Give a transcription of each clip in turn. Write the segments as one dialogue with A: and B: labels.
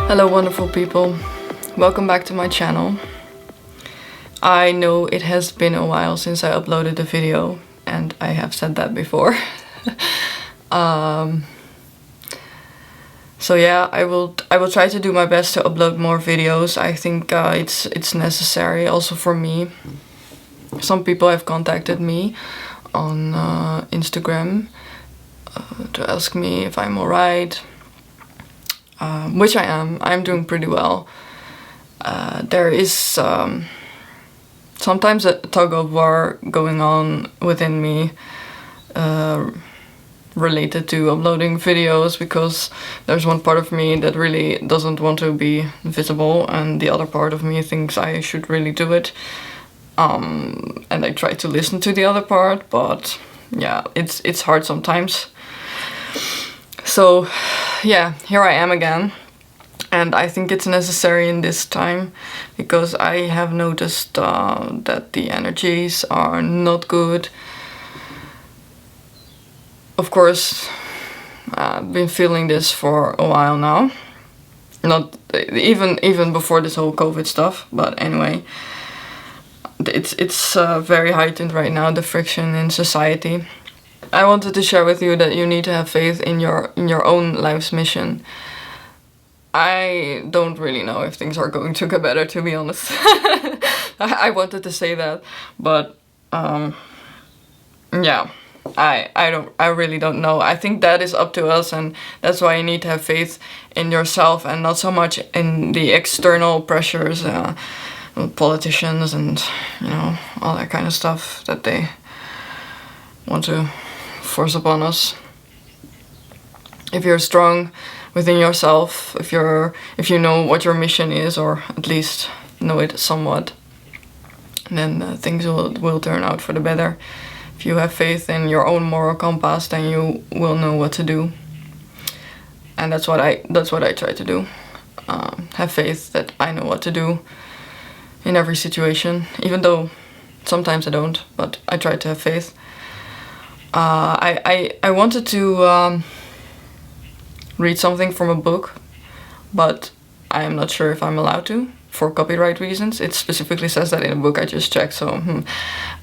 A: Hello wonderful people, welcome back to my channel. I know it has been a while since I uploaded the video and I have said that before. So yeah, I will try to do my best to upload more videos. I think it's necessary also for me. Some people have contacted me on Instagram to ask me if I'm alright. Which I am. I'm doing pretty well. There is sometimes a tug of war going on within me related to uploading videos, because there's one part of me that really doesn't want to be visible and the other part of me thinks I should really do it. And I try to listen to the other part, but yeah, it's hard sometimes. So yeah, here I am again, and I think it's necessary in this time because I have noticed that the energies are not good. Of course, I've been feeling this for a while now, not even before this whole COVID stuff, but anyway, it's very heightened right now, the friction in society. I wanted to share with you that you need to have faith in your own life's mission. I don't really know if things are going to get better, to be honest. I wanted to say that, but yeah, I really don't know. I think that is up to us, and that's why you need to have faith in yourself and not so much in the external pressures, politicians and all that kind of stuff that they want to force upon us. If you're strong within yourself, if you know what your mission is, or at least know it somewhat, then things will turn out for the better. If you have faith in your own moral compass, then you will know what to do. And that's what I try to do. Have faith that I know what to do in every situation, even though sometimes I don't, but I try to have faith. I wanted to read something from a book, but I am not sure if I'm allowed to, for copyright reasons. It specifically says that in a book, I just checked, so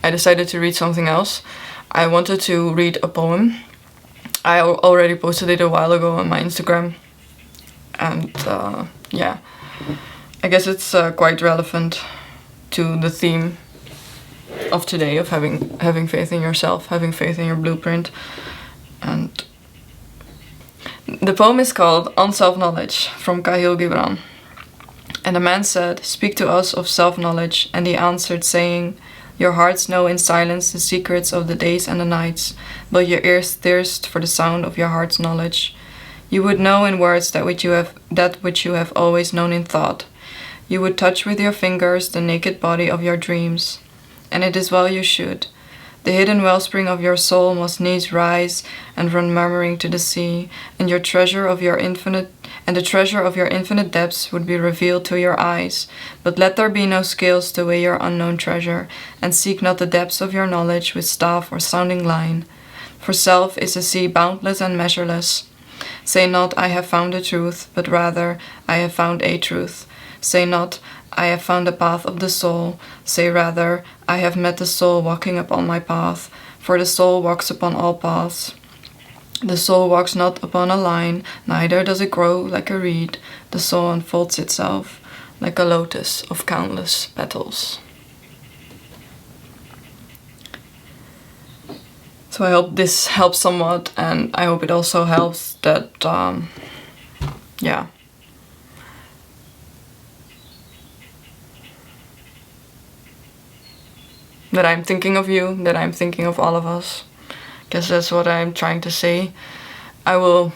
A: I decided to read something else. I wanted to read a poem. I already posted it a while ago on my Instagram, and yeah, I guess it's quite relevant to the theme of today, of having faith in yourself, having faith in your blueprint. And the poem is called On Self-Knowledge, from Kahlil Gibran. And the man said, "Speak to us of self-knowledge." And he answered, saying, "Your hearts know in silence the secrets of the days and the nights, but your ears thirst for the sound of your heart's knowledge. You would know in words that which you have always known in thought. You would touch with your fingers the naked body of your dreams. And it is well you should. The hidden wellspring of your soul must needs rise and run murmuring to the sea, and the treasure of your infinite depths would be revealed to your eyes. But let there be no scales to weigh your unknown treasure, and seek not the depths of your knowledge with staff or sounding line. For self is a sea boundless and measureless. Say not, I have found the truth, but rather, I have found a truth. Say not, I have found the path of the soul. Say rather, I have met the soul walking upon my path. For the soul walks upon all paths. The soul walks not upon a line, neither does it grow like a reed. The soul unfolds itself like a lotus of countless petals. So I hope this helps somewhat, and I hope it also helps that, yeah, that I'm thinking of you, that I'm thinking of all of us. I guess that's what I'm trying to say. I will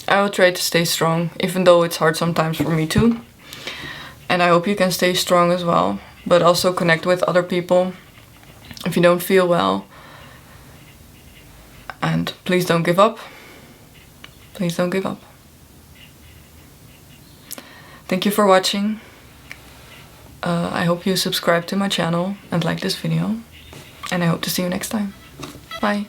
A: try to stay strong, even though it's hard sometimes for me too. And I hope you can stay strong as well, but also connect with other people if you don't feel well. And please don't give up. Please don't give up. Thank you for watching. I hope you subscribe to my channel and like this video. And I hope to see you next time. Bye.